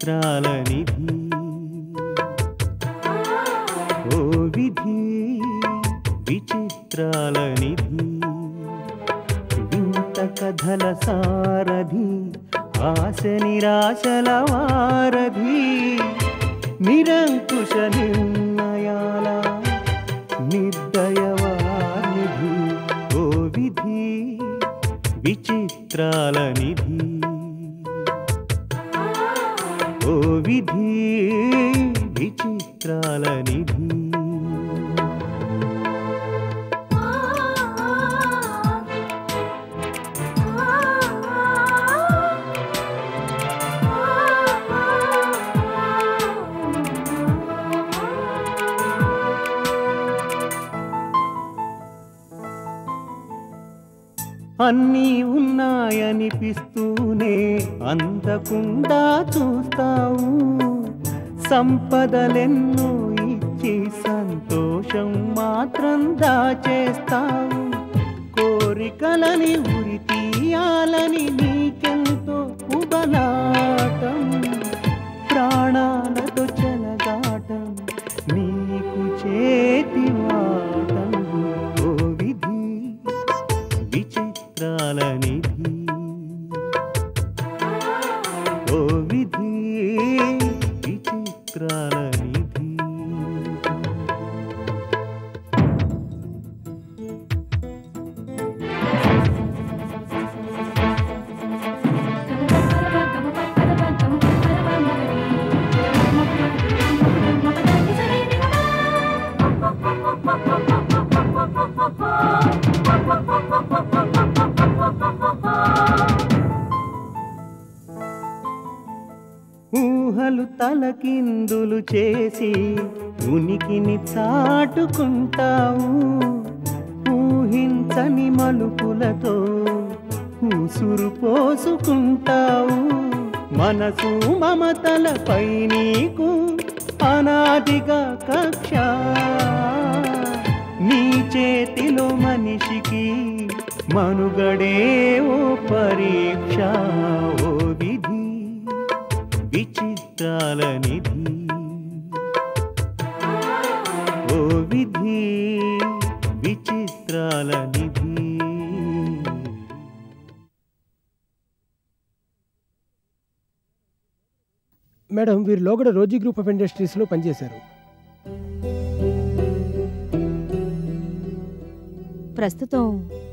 విచిత్రాల నిధి ఓ విధి విచిత్రాల నిధి వింత కథల సారథి ఆశ నిరాశల వారధి నిరంకుశ నిర్ణయాల నిర్దయవానిధి ఓ విధి విచిత్రాల నిధి ఓ విధి విచిత్రాల నిధి అన్నీ ఉన్నాయనిపిస్తూనే అందకుండా చూస్తావు సంపదలెన్నో ఇచ్చి సంతోషం మాత్రం దాచేస్తావు కోరికలని ఉరి తీయాలని నీకెంతో ఉబలాటం ప్రాణాలతో చెలగాటం నీకు చేతివాటం ఓ విధి విచిత్రాల నిధి ఓ విధి విచిత్రాల నిధి ఊహలు తలకిందులు చేసి ఉనికిని చాటుకుంటావు ఊహించని మలుపులతో ఊసురు పోసుకుంటావు మనసు మమతలపై నీకు అనాదిగా కక్ష నీ చేతిలో మనిషికి మనుగడే ఓ పరీక్ష ఓ విధి విచిత్రాల నిధి ఓ విధి విచిత్రాల నిధి మేడం వీరు లోగడ రోజీ గ్రూప్ ఆఫ్ ఇండస్ట్రీస్లో పనిచేశారు. ప్రస్తుతం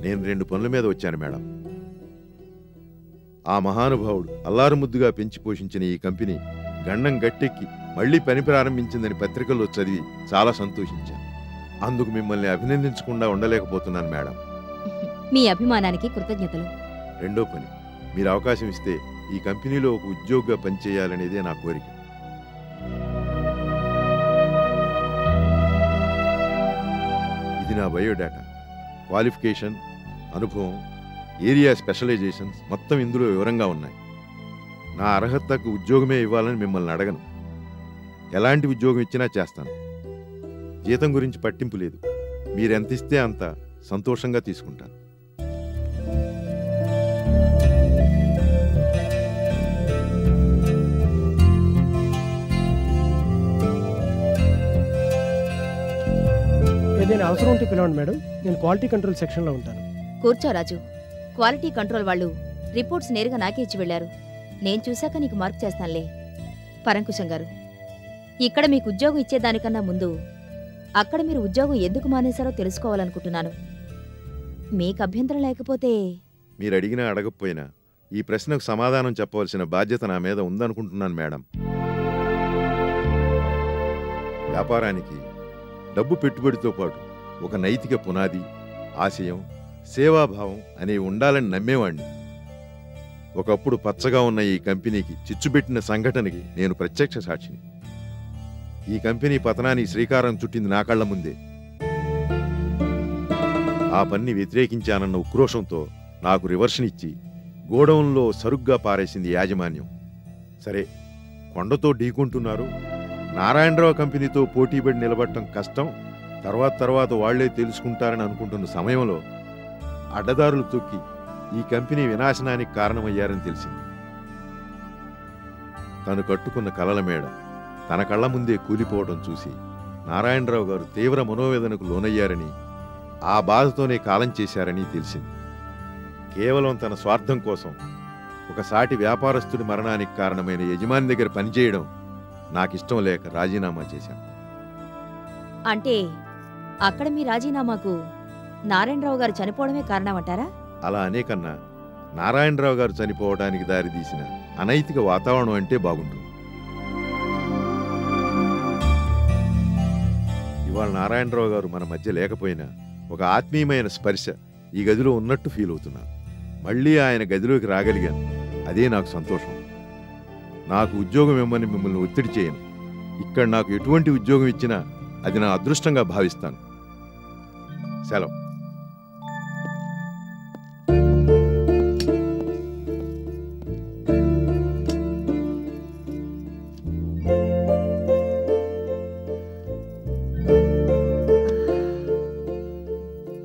నేను 2 పనుల మీద వచ్చాను మేడం. ఆ మహానుభావుడు అల్లారు ముద్దుగా పెంచి పోషించిన ఈ కంపెనీ గండం గట్టెక్కి మళ్లీ పని ప్రారంభించిందని పత్రికల్లో చదివి చాలా సంతోషించాను. అందుకు మిమ్మల్ని అభినందించకుండా ఉండలేకపోతున్నాను మేడం. మీ అభిమానానికి కృతజ్ఞతలు. రెండో పని, మీరు అవకాశం ఇస్తే ఈ కంపెనీలో ఒక ఉద్యోగిగా పనిచేయాలనేదే నా కోరిక. ఇది నా బయోడేటా, క్వాలిఫికేషన్, అనుభవం, ఏరియా స్పెషలైజేషన్స్ మొత్తం ఇందులో వివరంగా ఉన్నాయి. నా అర్హతకు ఉద్యోగమే ఇవ్వాలని మిమ్మల్ని అడగను. ఎలాంటి ఉద్యోగం ఇచ్చినా చేస్తాను. జీతం గురించి పట్టింపు లేదు. మీరెంత ఇస్తే అంత సంతోషంగా తీసుకుంటాను. ఏదైనా అవసరం ఉంటే పిలవండి మేడం. నేను క్వాలిటీ కంట్రోల్ సెక్షన్లో ఉంటాను. కూర్చో రాజు. క్వాలిటీ కంట్రోల్ వాళ్ళు రిపోర్ట్స్ నేరుగా నాకే ఇచ్చి వెళ్లారు. నేను చూశాక నీకు మార్క్ చేస్తానులే. పరంకుశం గారు, ఇక్కడ మీకు ఉద్యోగం ఇచ్చేదానికన్నా ముందు అక్కడ మీరు ఉద్యోగం ఎందుకు మానేశారో తెలుసుకోవాలనుకుంటున్నాను. మీకు అభ్యంతరం లేకపోతే. మీరు అడిగినా అడగకపోయినా ఈ ప్రశ్నకు సమాధానం చెప్పవలసిన బాధ్యత నా మీద ఉందనుకుంటున్నాను మేడం. వ్యాపారానికి డబ్బు పెట్టుబడితో పాటు ఒక నైతిక పునాది, ఆశయం, సేవాభావం అనేవి ఉండాలని నమ్మేవాణ్ణి. ఒకప్పుడు పచ్చగా ఉన్న ఈ కంపెనీకి చిచ్చుపెట్టిన సంఘటనకి నేను ప్రత్యక్ష సాక్షిని. ఈ కంపెనీ పతనానికి శ్రీకారం చుట్టింది నా కళ్ల ముందే. ఆ పన్ని వ్యతిరేకించానన్న ఉక్రోషంతో నాకు రివర్షన్ ఇచ్చి గోడౌన్లో సరుగ్గా పారేసింది యాజమాన్యం. సరే, కొండతో ఢీకుంటున్నారు, నారాయణరావు కంపెనీతో పోటీపడి నిలబడటం కష్టం, తర్వాత వాళ్లే తెలుసుకుంటారని అనుకుంటున్న సమయంలో అడ్డదారులు తొక్కి ఈ కంపెనీ వినాశనానికి కారణమయ్యారని తెలిసింది. తను కట్టుకున్న కలల మేడ తన కళ్ళ ముందే కూలిపోవడం చూసి నారాయణరావు గారు తీవ్ర మనోవేదనకు లోనయ్యారని, ఆ బాధతోనే కాలం చేశారని తెలిసింది. కేవలం తన స్వార్థం కోసం ఒక సాటి వ్యాపారస్తుడి మరణానికి కారణమైన యజమాని దగ్గర పనిచేయడం నాకిష్టం లేక రాజీనామా చేశాను. అంటే అక్కడ మీ రాజీనామాకు నారాయణరావు గారు చనిపోవడమే కారణమంటారా? అలా అనేకన్నా నారాయణరావు గారు చనిపోవడానికి దారితీసిన అనైతిక వాతావరణం అంటే బాగుంటుంది. ఇవాళ నారాయణరావు గారు మన మధ్య లేకపోయినా ఒక ఆత్మీయమైన స్పర్శ ఈ గదిలో ఉన్నట్టు ఫీల్ అవుతున్నాను. మళ్ళీ ఆయన గదిలోకి రాగలిగాను, అదే నాకు సంతోషం. నాకు ఉద్యోగం ఇవ్వమని మిమ్మల్ని ఒత్తిడి చేయను. ఇక్కడ నాకు ఎటువంటి ఉద్యోగం ఇచ్చినా అది నా అదృష్టంగా భావిస్తాను. సెలవు.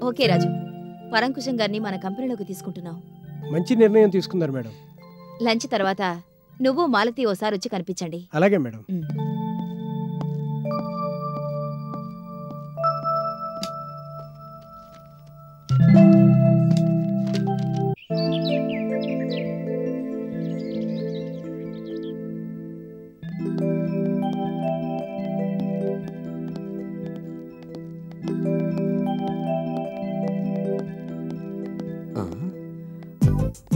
ఓకే రాజు, పరంకుశం గారిని మన కంపెనీలోకి తీసుకుంటున్నాం. మంచి నిర్ణయం తీసుకున్నారు మేడం. లంచ్ తర్వాత నువ్వు మాలతి ఓసారి వచ్చి కనిపించండి. అలాగే మేడం.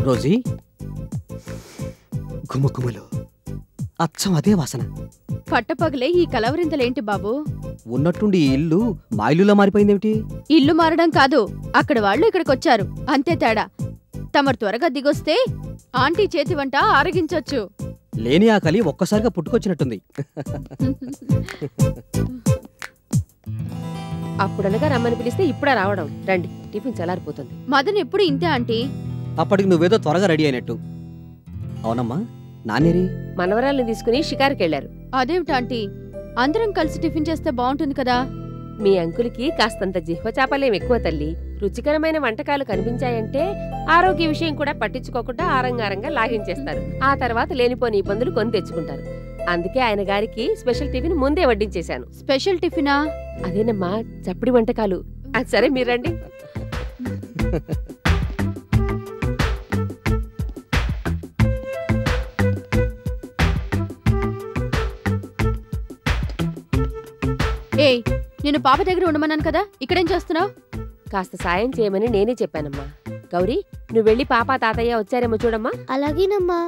రోజీ, గుమగుమలు అచ్చం అదే వాసన. పట్టపగలే ఈ కలవరింతలేంటి బాబు? ఉన్నట్టుండి ఈ ఇల్లు మా ఇల్లులా మారిపోయిందేమిటి? ఇల్లు మారడం కాదు, అక్కడ వాళ్ళు ఇక్కడికొచ్చారు, అంతే తేడా. తమరు త్వరగా దిగొస్తే ఆంటీ చేతి వంట ఆరగించొచ్చు. లేని ఆకలి ఒక్కసారిగా పుట్టుకొచ్చినట్టుంది. అప్పుడనగా రమ్మని పిలిస్తే ఇప్పుడే రావడం. రండి, టిఫిన్ చల్లారిపోతుంది. మదన్ ఎప్పుడు ఇంతే ఆంటీ. అప్పటికి నువ్వేదో త్వరగా రెడీ అయినట్టు. అవునమ్మా, నానేరి? మనవరాల్ని తీసుకుని షికారుకెళ్లారు. అదేమిటాంటీ, అందరం కలిసి టిఫిన్ చేస్తే బాగుంటుంది కదా. మీ అంకులకి కాస్తంత జిహ్వ చాపలేం ఎక్కువ తల్లి. రుచికరమైన వంటకాలు కనిపించాయంటే ఆరోగ్య విషయం కూడా పట్టించుకోకుండా ఆరంగారంగా లాగించేస్తారు. ఆ తర్వాత లేనిపోని ఇబ్బందులు కొని తెచ్చుకుంటారు. అందుకే ఆయన గారికి స్పెషల్ టిఫిన్ ముందే వడ్డించేశాను. స్పెషల్ టిఫినా? అదేనమ్మా, చప్పడి వంటకాలు. అది సరే, మీరు రండి. ఏయ్, నేను పాప దగ్గర ఉండమన్నాను కదా, ఇక్కడేం చేస్తున్నావు? కాస్త సాయం చేయమని నేనే చెప్పానమ్మా. గౌరీ, నువ్వు వెళ్ళి పాప తాతయ్య వచ్చారేమో చూడమ్మా. అలాగేనమ్మా.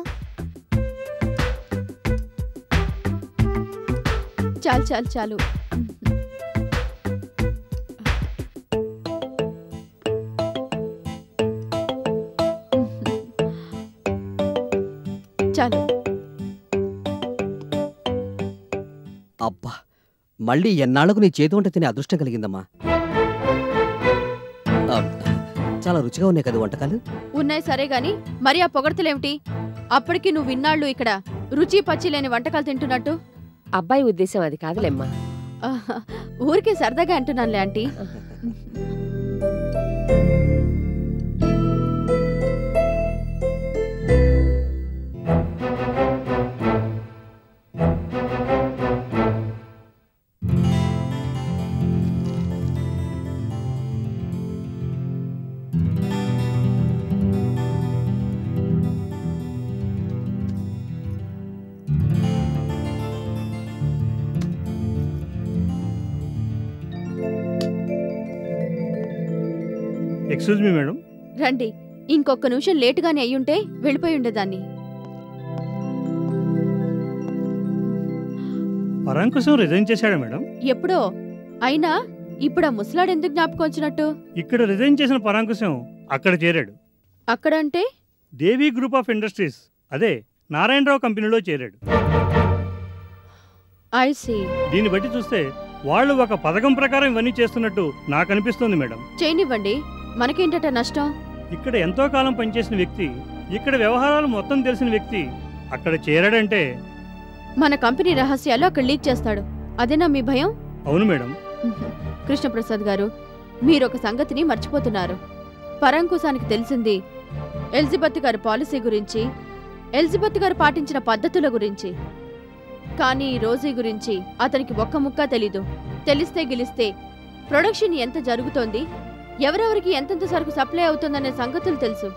చాలు చాలు చాలు. చాలు. అబ్బా, మళ్ళీ ఎన్నాళ్లకు నీ చేతి వంట తినే అదృష్టం కలిగిందమ్మా. చాలా రుచిగా ఉన్నాయి కదా వంటకాలు. ఉన్నాయి సరే గాని మరి ఆ పొగడతలేమిటి? అప్పటికి నువ్వు ఇన్నాళ్ళు ఇక్కడ రుచి పచ్చి లేని వంటకాలు తింటున్నట్టు. అబ్బాయి ఉద్దేశం అది కాదులేమ్మా. ఊరికే సరదాగా అంటున్నానులే ఆంటీ. Excuse me madam. రండి, ఇంకొక నిమిషం లేటుగానే అయ్యుంటే వెళ్ళిపోయి ఉండేదాన్ని. పరాంకుశం రిజైన్ చేశాడా మేడం? ఎప్పుడో. అయినా ఇప్పుడు ఆ ముసలాడు ఎందుకు జ్ఞాపకం వచ్చినట్టు? ఇక్కడ రిజైన్ చేసిన పరాంకుశం అక్కడ చేరాడు. అక్కడంటే? దేవి గ్రూప్ ఆఫ్ ఇండస్ట్రీస్, అదే నారాయణరావు కంపెనీలో చేరాడు. I see. దీన్ని బట్టి చూస్తే వాళ్ళు ఒక పథకం ప్రకారం ఇవన్నీ చేస్తున్నట్టు నాకు అనిపిస్తుంది మేడం. చేయనివ్వండి, మనకేంటట నష్టం? ఇక్కడ ఎంతో కాలం పనిచేసిన వ్యక్తి, ఇక్కడ వ్యవహారాలు మొత్తం తెలిసిన వ్యక్తి అక్కడ చేరాడంటే మన కంపెనీ రహస్యాలు అక్కడ లీక్ చేస్తాడు. అదేనా మీ భయం? అవును మేడం. కృష్ణప్రసాద్ గారు, మీరొక సంగతిని మర్చిపోతున్నారు. పరాంకుశానికి తెలిసింది ఎలిజబెత్ గారి పాలసీ గురించి, ఎలిజబెత్ గారు పాటించిన పద్ధతుల గురించి. కానీ ఈ రోజీ గురించి అతనికి ఒక్క ముక్క తెలీదు. తెలిస్తే గిలిస్తే ప్రొడక్షన్ ఎంత జరుగుతోంది, ఎవరెవరికి ఎంతెంత సరుకు సప్లై అవుతుందనే సంగతులు తెలుసు.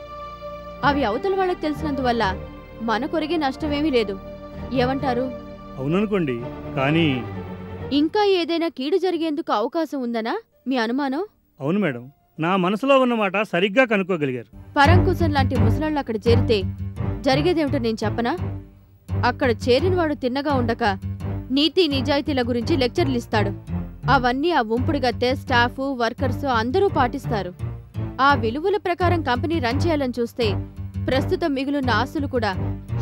అవి అవతల వాళ్ళకి తెలిసినందువల్ల మన కొరిగే నష్టమేమీ లేదు. ఏమంటారు? అవుననుకోండి, కానీ ఇంకా ఏదైనా కీడు జరిగేందుకు అవకాశం ఉందనా మీ అనుమానం? అవును మేడం, నా మనసులో ఉన్నమాట సరిగ్గా కనుక్కోగలిగారు. పరంకుశన్ లాంటి ముసలాళ్ళు అక్కడ చేరితే జరిగేదేమిటో నేను చెప్పనా? అక్కడ చేరినవాడు తిన్నగా ఉండక నీతి నిజాయితీల గురించి లెక్చర్లు ఇస్తాడు. అవన్నీ ఆ ఉంపుడుగత్తె, స్టాఫ్, వర్కర్స్ అందరూ పాటిస్తారు. ఆ విలువల ప్రకారం కంపెనీ రన్ చేయాలని చూస్తే ప్రస్తుతం మిగులున్న ఆస్తులు కూడా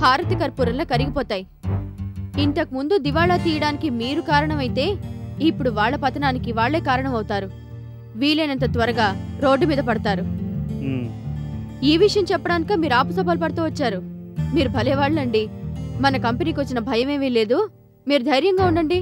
హారతి కర్పూరంలా కరిగిపోతాయి. ఇంతకుముందు దివాళా తీయడానికి మీరు కారణమైతే ఇప్పుడు వాళ్ల పతనానికి వాళ్లే కారణమవుతారు. వీలైనంత త్వరగా రోడ్డు మీద పడతారు. ఈ విషయం చెప్పడానిక మీరు ఆపుసపాలు పడుతూ వచ్చారు. మీరు భలేవాళ్ళండి. మన కంపెనీకి వచ్చిన భయమేమీ లేదు. మీరు ధైర్యంగా ఉండండి.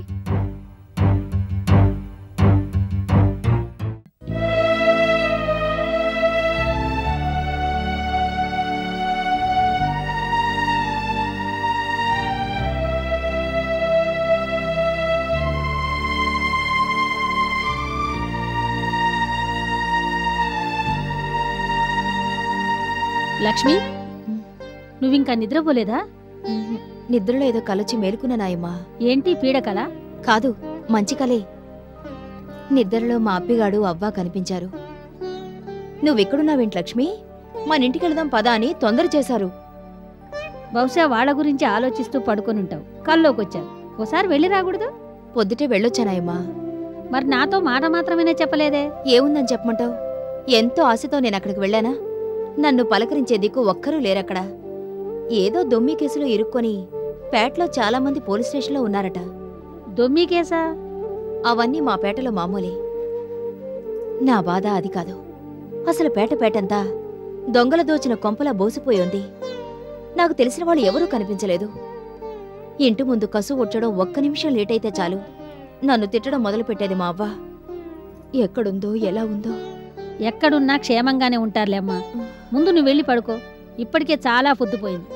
లక్ష్మి, నువ్వింకా నిద్రపోలేదా? నిద్రలో ఏదో కలొచ్చి మేలుకున్న నాయమ్మా. ఏంటి పీడకల? కాదు, మంచి కలే. నిద్రలో మా అప్పిగాడు అవ్వ కనిపించారు. నువ్వెక్కడున్నావేంటి లక్ష్మి? మన ఇంటికెళదాం పదా అని తొందర చేశారు. బహుశా వాళ్ళ గురించి ఆలోచిస్తూ పడుకొనుంటావు. కల్లోకొచ్చావు. ఓసారి వెళ్ళి రాకూడదు? పొద్దుటే వెళ్ళొచ్చానాయమ్మా. మరి నాతో మాట మాత్రమేనే చెప్పలేదే? ఏముందని చెప్పమంటావు? ఎంతో ఆశతో నేనక్కడికి వెళ్ళానా? నన్ను పలకరించే దిక్కు ఒక్కరూ లేరక్కడ. ఏదో దొమ్మి కేసులో ఇరుక్కొని పేటలో చాలామంది పోలీస్ స్టేషన్లో ఉన్నారట. దొమ్మి కేసా? అవన్నీ మా పేటలో మామూలే. నా బాధ అది కాదు. అసలు పేటంతా దొంగల దోచిన కొంపలా బోసిపోయి ఉంది. నాకు తెలిసిన వాళ్ళు ఎవరూ కనిపించలేదు. ఇంటి ముందు కసు ఉడ్చడం ఒక్క నిమిషం లేటైతే చాలు నన్ను తిట్టడం మొదలుపెట్టేది మా అవ్వ. ఎక్కడుందో ఎలా ఉందో. ఎక్కడున్నా క్షేమంగానే ఉంటారులేమ్మా. ముందు నువ్వు వెళ్ళి పడుకో. ఇప్పటికే చాలా పొద్దుపోయింది.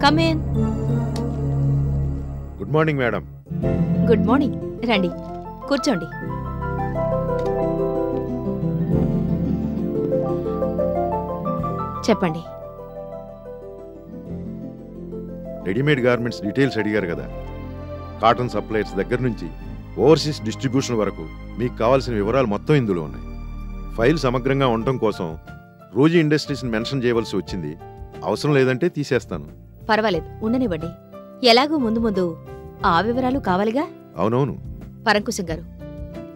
Come in. Good morning madam. Good morning. రండి, కూర్చోండి. చెప్పండి. రెడీమేడ్ గార్మెంట్స్ డీటెయిల్స్ అడిగారు కదా. కాటన్ సప్లయర్స్ దగ్గర నుంచి ఓవర్సీస్ డిస్ట్రిబ్యూషన్ వరకు మీకు కావాల్సిన వివరాలు మొత్తం ఇందులో ఉన్నాయి. ఫైల్ సమగ్రంగా ఉండటం కోసం రోజీ ఇండస్ట్రీస్ని మెన్షన్ చేయవలసి వచ్చింది. అవసరం లేదంటే తీసేస్తాను. పర్వాలేదు, ఉండనివ్వండి. ఎలాగూ ముందు ముందు ఆ వివరాలు కావాలిగా. అవునవును. పరంకుశం గారు,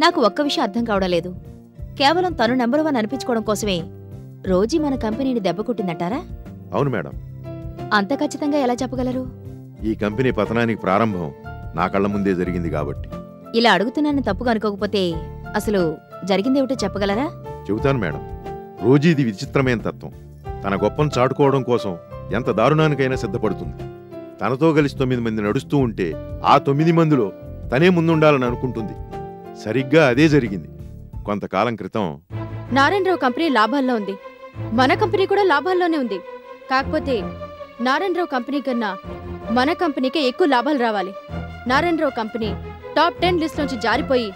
నాకు ఒక్క విషయం అర్థం కావడం లేదు. కేవలం తను నెంబర్ 1 అనిపించుకోవడం కోసమే రోజీ మన కంపెనీని దెబ్బకొట్టిందంటారా? అవును మేడం. అంత ఖచ్చితంగా ఎలా చెప్పగలరు? ఈ కంపెనీ పతనానికి ప్రారంభం నా కళ్ళ ముందే జరిగింది కాబట్టి. ఇలా అడుగుతున్నానని తప్పుగా అనుకోకపోతే అసలు జరిగిందేమిటో చెప్పగలరా? చెబుతాను మేడం. రోజీది విచిత్రమైన తత్వం. తన గొప్పను చాటుకోవడం కోసం ఎంత దారుణానికైనా సిద్ధపడుతుంది. తనతో కలిసి 9 మంది నడుస్తూ ఉంటే ఆ 9 మందిలో తనే ముందుండాలని అనుకుంటుంది. సరిగ్గా అదే జరిగింది. కొంతకాలం క్రితం నారాయణరావు కంపెనీ లాభాల్లో ఉంది. మన కంపెనీ కూడా లాభాల్లోనే ఉంది. కాకపోతే నారాయణరావు కంపెనీ కన్నా మన కంపెనీకే ఎక్కువ లాభాలు రావాలి. నారాయణరావు కంపెనీ టాప్ 10 లిస్ట్ నుంచి జారిపోయి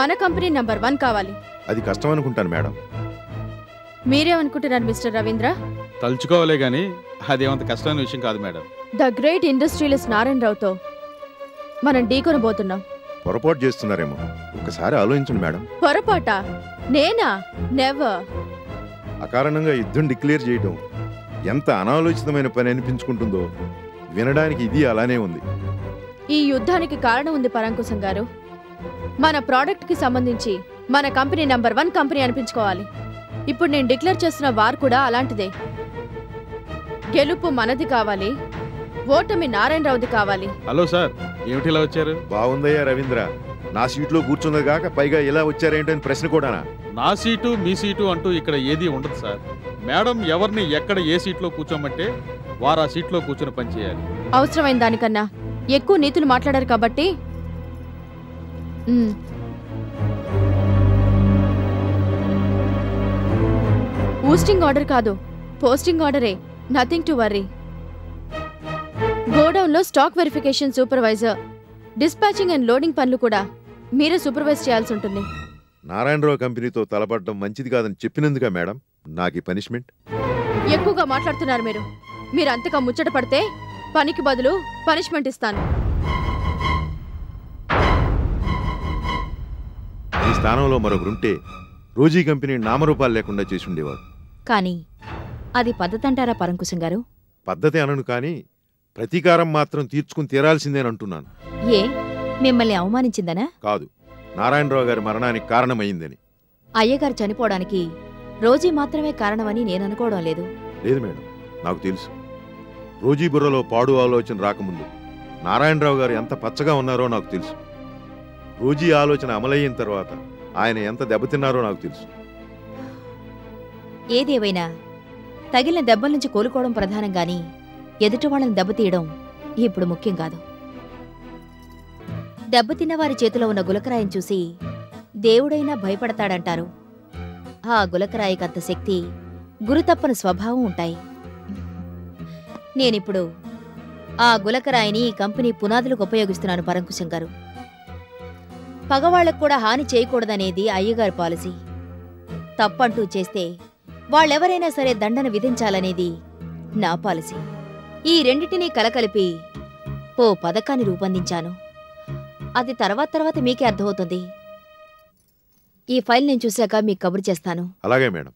మన కంపెనీ నెంబర్ 1 కావాలి. అది కష్టం అనుకుంటాను మేడం. మీరేమనుకుంటున్నారు మిస్టర్ రవీంద్ర? తలుచుకోవాలే గాని అదేమంత కష్టమైన విషయం కాదు మేడం. ద గ్రేట్ ఇండస్ట్రియలిస్ట్ నారాయణరావుతో మనం ఢీకొనబోతున్నాం. పొరపాటు చేస్తున్నారేమో. ఒక్కసారి ఆలోచించండి మేడం. పొరపాట? నేనా? నెవర్. అకారణంగా యుద్ధం డిక్లేర్ చేయడం ఎంత అనాలోచితమైన పని అనిపించుకుంటుందో వినడానికి ఇది అలానే ఉంది. ఈ యుద్ధానికి కారణం ఉంది పరంకుశం గారు. మన ప్రోడక్ట్ కి సంబంధించి మన కంపెనీ నెంబర్ 1 కంపెనీ అనిపించుకోవాలి. ఇప్పుడు నేను డిక్లేర్ చేస్తున్న వార్ కూడా అలాంటిదే. గెలుపు మనది కావాలి, ఓటమి నారాయణరావుది కావాలి. హలో సార్, ఏమిటి ఇలా వచ్చారు? బాగుందయ్యా రవీంద్ర. నా సీట్లో కూర్చున్నది కాక పైగా ఇలా వచ్చారేంటని ప్రశ్న కూడానా? నా సీటు మీ సీటు అంటూ ఇక్కడ ఏదీ ఉండదు సార్. మేడం ఎవరిని ఎక్కడ ఏ సీట్లో కూర్చోమంటే వారు ఆ సీట్లో కూర్చొని పనిచేయాలి. అవసరమైన దానికన్నా ఎక్కువ నీతులు మాట్లాడారు కాబట్టి ఊస్టింగ్ ఆర్డర్ కాదు, పోస్టింగ్ ఆర్డరే. Nothing to worry. గోడౌన్లో stock verification supervisor, dispatching and loading పనులు కూడా మీరే సూపర్వైజ్ చేయాల్సి ఉంటుంది. నారాయణరావు కంపెనీతో తలపడడం మంచిది కాదని చెప్పినందుగా మేడం నాకు ఈ పనిష్మెంట్? ఎక్కువగా మాట్లాడుతున్నారు మీరు. మీరు అంతగా ముచ్చట పడితే పనికి బదులు పనిష్మెంట్ ఇస్తాను. ఈ స్థానంలో మరొకరుంటే రోజీ కంపెనీ నామరూపాలు లేకుండా చేసి ఉండేవారు. కానీ అది పద్ధతి అంటారా పరంకుశం గారు? పద్ధతి అనను కానీ ప్రతీకారం మాత్రం తీర్చుకుని తీరాల్సిందేనంటున్నాను. ఏ మిమ్మల్ని అవమానించిందనా? కాదు, నారాయణరావు గారి మరణానికి కారణమైందని. అయ్యగారు చనిపోవడానికి రోజీ మాత్రమే కారణమని నేను అనుకోవడం లేదు. లేదు మేడం, నాకు తెలుసు. రోజీ బుర్రలో పాడు ఆలోచన రాకముందు నారాయణరావు గారు ఎంత పచ్చగా ఉన్నారో నాకు తెలుసు. రోజీ ఆలోచన అమలయ్యిన తర్వాత ఆయన ఎంత దెబ్బతిన్నారో నాకు తెలుసు. ఏదేవైనా తగిలిన దెబ్బల నుంచి కోలుకోవడం ప్రధానం గాని ఎదుటి వాళ్ళని దెబ్బతీయడం ఇప్పుడు ముఖ్యం కాదు. దెబ్బతిన్న వారి చేతిలో ఉన్న గులకరాయిని చూసి దేవుడైనా భయపడతాడంటారు. ఆ గులకరాయికంత శక్తి, గురుతప్పని స్వభావం ఉంటాయి. నేనిప్పుడు ఆ గులకరాయిని ఈ కంపెనీ పునాదులకు ఉపయోగిస్తున్నాను పరంకుశం గారు. పగవాళ్లకు కూడా హాని చేయకూడదనేది అయ్యగారి పాలసీ. తప్పంటూ చేస్తే వాళ్ళెవరైనా సరే దండన విధించాలనేది నా పాలసీ. ఈ రెండిటినీ కలకలిపి ఓ పథకాన్ని రూపొందించాను. అది తర్వాత మీకే అర్థమవుతుంది. ఈ ఫైల్ నేను చూశాక మీకు కబురు చేస్తాను. అలాగే మేడం.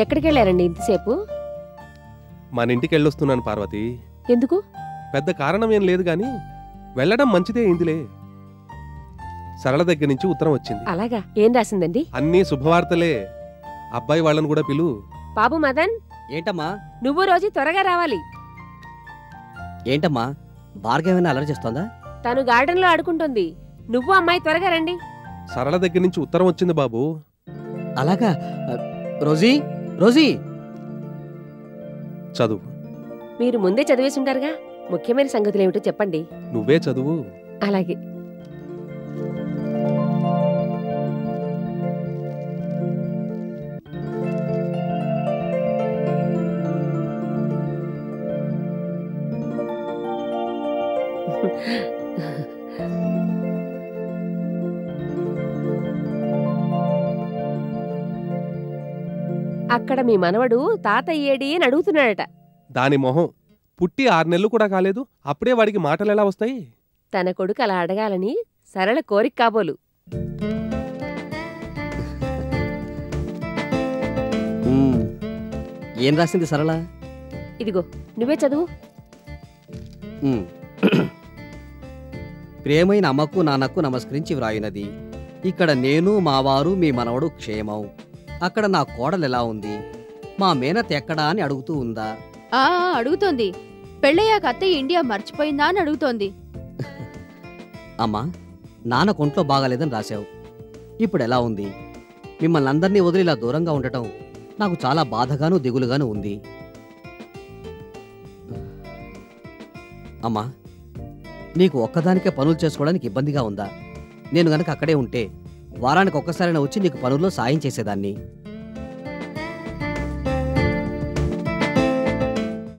ఎక్కడికి వెళ్ళారండి ఇంతసేపు? మన ఇంటికి వెళ్ళొస్తున్నాను పార్వతి. ఎందుకు? పెద్ద కారణం ఏం లేదు గాని వెళ్ళడం మంచిదే అయిందిలే. సరళ దగ్గర నుంచి ఉత్తరం వచ్చింది. అలాగా? ఏం రాసిందండి? అన్నీ శుభవార్తలే. అబ్బాయి వాళ్ళను కూడా పిలు. బాబు మదన్. ఏంటమ్మా? నువ్వు రోజు త్వరగా రావాలి. ఏంటమ్మా, భార్గవేమైనా అలర్ట్ చేస్తోందా? తను గార్డెన్ లో ఆడుకుంటుంది. నువ్వు అమ్మాయి త్వరగా రండి. సరళ దగ్గర నుంచి ఉత్తరం వచ్చింది బాబు. అలాగా? రోజీ, రోజీ చదువు. మీరు ముందే చదివేసి ఉంటారుగా. ముఖ్యమైన సంగతులేమిటో చెప్పండి. నువ్వే చదువు. అలాగే. అక్కడ మీ మనవడు తాతయ్యేడి అని అడుగుతున్నాడట. దాని మొహం, పుట్టి 6 నెలలు కూడా కాలేదు, అప్పుడే వాడికి మాటలు ఎలా వస్తాయి? తన కొడుకు అలా అడగాలని సరళ కోరిక కాబోలు. ఏం రాసింది సరళ? ఇదిగో నువ్వే చదువు. ప్రియమైన అమ్మకు నాన్నకు నమస్కరించి వ్రాయినది. ఇక్కడ నేను, మావారు, మీ మనవడు క్షేమం. అక్కడ నా కోడలు ఎలా ఉంది, మా మేనత్ ఎక్కడా అని అడుగుతూ ఉందా? అడుగుతోంది. పెళ్ళయ్యాక అత్తయ్య ఇండియా మర్చిపోయిందా అని అడుగుతోంది. అమ్మా, నాన్న కొంట్లో బాగాలేదని రాశావు. ఇప్పుడు ఎలా ఉంది? మిమ్మల్ని అందరినీ వదిలి ఇలా దూరంగా ఉండటం నాకు చాలా బాధగాను దిగులుగాను ఉంది. అమ్మా, నీకు ఒక్కదానికే పనులు చేసుకోవడానికి ఇబ్బందిగా ఉందా? నేను గనక అక్కడే ఉంటే వారానికి ఒక్కసారైనా వచ్చి నీకు పనుల్లో సాయం చేసేదాన్ని.